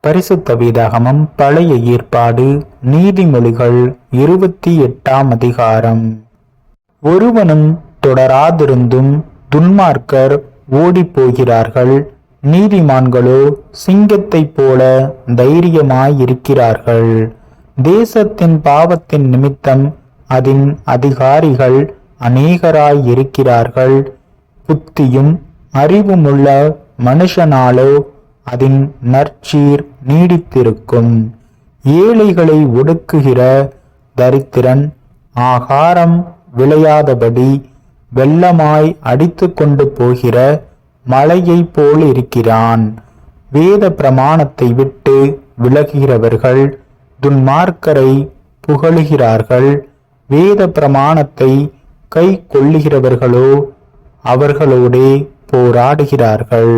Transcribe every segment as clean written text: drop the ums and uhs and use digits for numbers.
பரிசுத்த வேதாகமம் பழைய ஏற்பாடு நீதிமொழிகள் 28ஆம் அதிகாரம். ஒருவனும் தொடராதிருந்தும் துன்மார்க்கர் ஓடிப்போகிறார்கள், நீதிமான்களோ சிங்கத்தைப் போல தைரியமாயிருக்கிறார்கள். தேசத்தின் பாவத்தின் நிமித்தம் அதன் அதிகாரிகள் அநேகராயிருக்கிறார்கள். புத்தியும் அறிவுமுள்ள மனுஷனாலோ அதன் நற்சீர் நீடித்திருக்கும். ஏழைகளை ஒடுக்குகிற தரித்திரன் ஆகாரம் விளையாதபடி வெள்ளமாய் அடித்து கொண்டு போகிற மலையைப் போல் இருக்கிறான். வேத பிரமாணத்தை விட்டு விலகுகிறவர்கள் துன்மார்க்கரை புகழுகிறார்கள். வேத பிரமாணத்தை கை கொள்ளுகிறவர்களோ அவர்களோடே போராடுகிறார்கள்.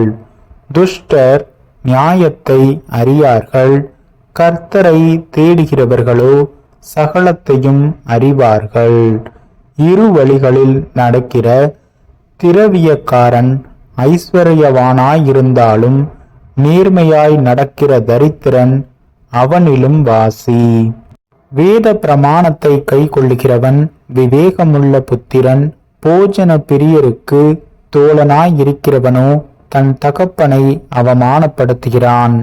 துஷ்டர் நியாயத்தை அறியார்கள், கர்த்தரை தேடுகிறவர்களோ சகலத்தையும் அறிவார்கள். இரு வழிகளில் நடக்கிற திரவியக்காரன் ஐஸ்வர்யவானாயிருந்தாலும் நேர்மையாய் நடக்கிற தரித்திரன் அவனிலும் வாசி. வேத பிரமாணத்தை கை கொள்ளுகிறவன் விவேகமுள்ள புத்திரன். போஜன பிரியருக்கு தோழனாயிருக்கிறவனோ தன் தகப்பனை அவமானப்படுத்துகிறான்.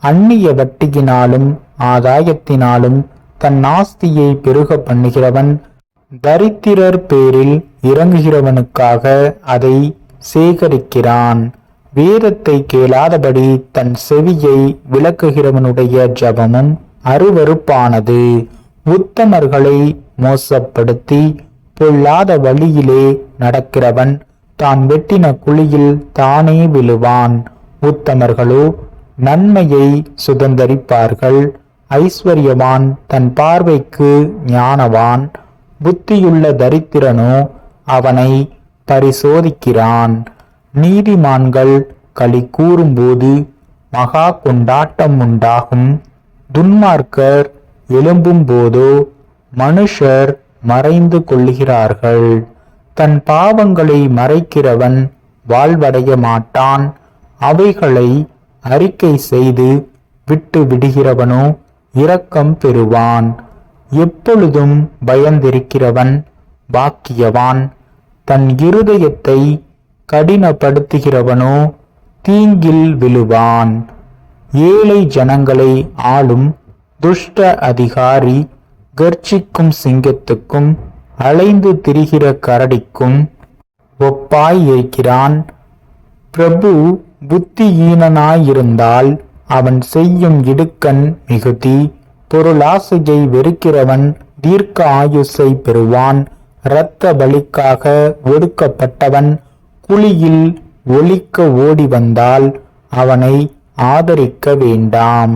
அந்நிய வட்டியினாலும் ஆதாயத்தினாலும் தன் ஆஸ்தியை பெருக பண்ணுகிறவன் தரித்திரர் பேரில் இறங்குகிறவனுக்காக அதை சேகரிக்கிறான். வேதத்தை கேளாதபடி தன் செவியை விலக்குகிறவனுடைய ஜபமும் அருவருப்பானது. உத்தமர்களை மோசப்படுத்தி பொல்லாத வழியிலே நடக்கிறவன் தான் வெட்டின குழியில் தானே விழுவான். உத்தமர்களோ நன்மையை சுதந்தரிப்பார்கள். ஐஸ்வர்யவான் தன் பார்வைக்கு ஞானவான். புத்தியுள்ள தரித்திரனோ அவனை பரிசோதிக்கிறான். நீதிமான்கள் களி கூறும்போது மகா கொண்டாட்டம் உண்டாகும். துன்மார்க்கர் எழும்பும் போதோ மனுஷர் மறைந்து கொள்ளுகிறார்கள். தன் பாவங்களை மறைக்கிறவன் வாழ்வடைய மாட்டான். அவைகளை அறிக்கை செய்து விட்டு விடுகிறவனோ இரக்கம் பெறுவான். எப்பொழுதும் பயந்திருக்கிறவன் பாக்கியவான். தன் இருதயத்தை கடினப்படுத்துகிறவனோ தீங்கில் விழுவான். ஏழை ஜனங்களை ஆளும் துஷ்ட அதிகாரி கர்ச்சிக்கும் சிங்கத்துக்கும் அலைந்து திரிகிற கரடிக்கும் ஒப்பாயிருக்கிறான். பிரபு புத்தியீனனாயிருந்தால் அவன் செய்யும் இடுக்கண் மிகுதி. பொருளாசையை வெறுக்கிறவன் தீர்க்க ஆயுசை பெறுவான். இரத்த பலிக்காக ஒடுக்கப்பட்டவன் குழியில் ஒளிக்க ஓடி வந்தால் அவனை ஆதரிக்க வேண்டாம்.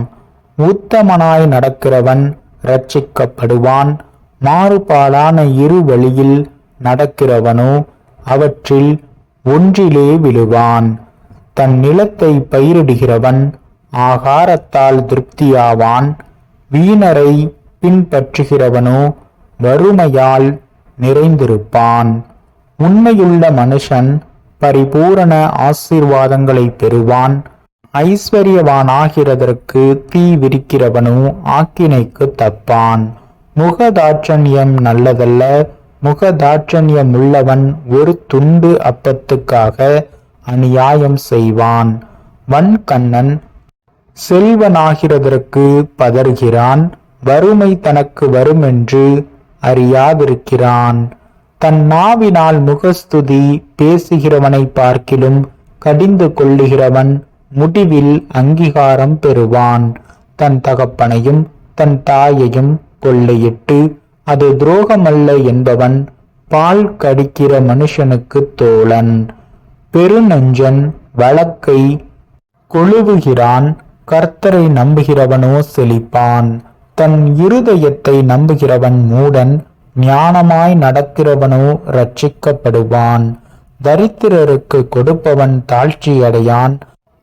உத்தமனாய் நடக்கிறவன் இரட்சிக்கப்படுவான். மாறுபாடான இரு வழியில் நடக்கிறவனோ அவற்றில் ஒன்றிலே விழுவான். தன் நிலத்தை பயிரிடுகிறவன் ஆகாரத்தால் திருப்தியாவான். வீணரை பின்பற்றுகிறவனோ வறுமையால் நிறைந்திருப்பான். உண்மையுள்ள மனுஷன் பரிபூரண ஆசீர்வாதங்களை பெறுவான். ஐஸ்வர்யவானாகிறதற்கு தீ விரிக்கிறவனோ ஆக்கினைக்கு தப்பான். முகதாட்சண்யம் நல்லதல்ல. முகதாட்சண்யமுள்ளவன் ஒரு துண்டு அப்பத்துக்காக அநியாயம் செய்வான். வன்கண்ணன் செல்வனாகிறதற்கு பதறுகிறான். வறுமை தனக்கு வருமென்று அறியாதிருக்கிறான். தன் நாவினால் முகஸ்துதி பேசுகிறவனை பார்க்கிலும் கடிந்து கொள்ளுகிறவன் முடிவில் அங்கீகாரம் பெறுவான். தன் தகப்பனையும் தன் தாயையும் கொள்ளையிட்டு அது துரோகமல்ல என்பவன் பால் கடிக்கிற மனுஷனுக்கு தோழன். பெருநெஞ்சன் வழக்கை கொழுவுகிறான். கர்த்தரை நம்புகிறவனோ செழிப்பான். தன் இருதயத்தை நம்புகிறவன் மூடன். ஞானமாய் நடக்கிறவனோ இரட்சிக்கப்படுவான். தரித்திரருக்கு கொடுப்பவன் தாழ்ச்சி அடையான்.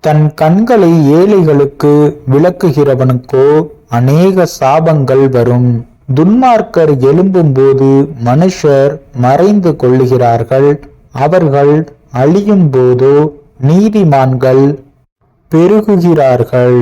தன் கண்களை ஏழைகளுக்கு விளக்குகிறவனுக்கோ அநேக சாபங்கள் வரும். துன்மார்க்கர் எழும்பும்போது மனுஷர் மறைந்து கொள்ளுகிறார்கள். அவர்கள் அழியும் போதோ நீதிமான்கள் பெருகுகிறார்கள்.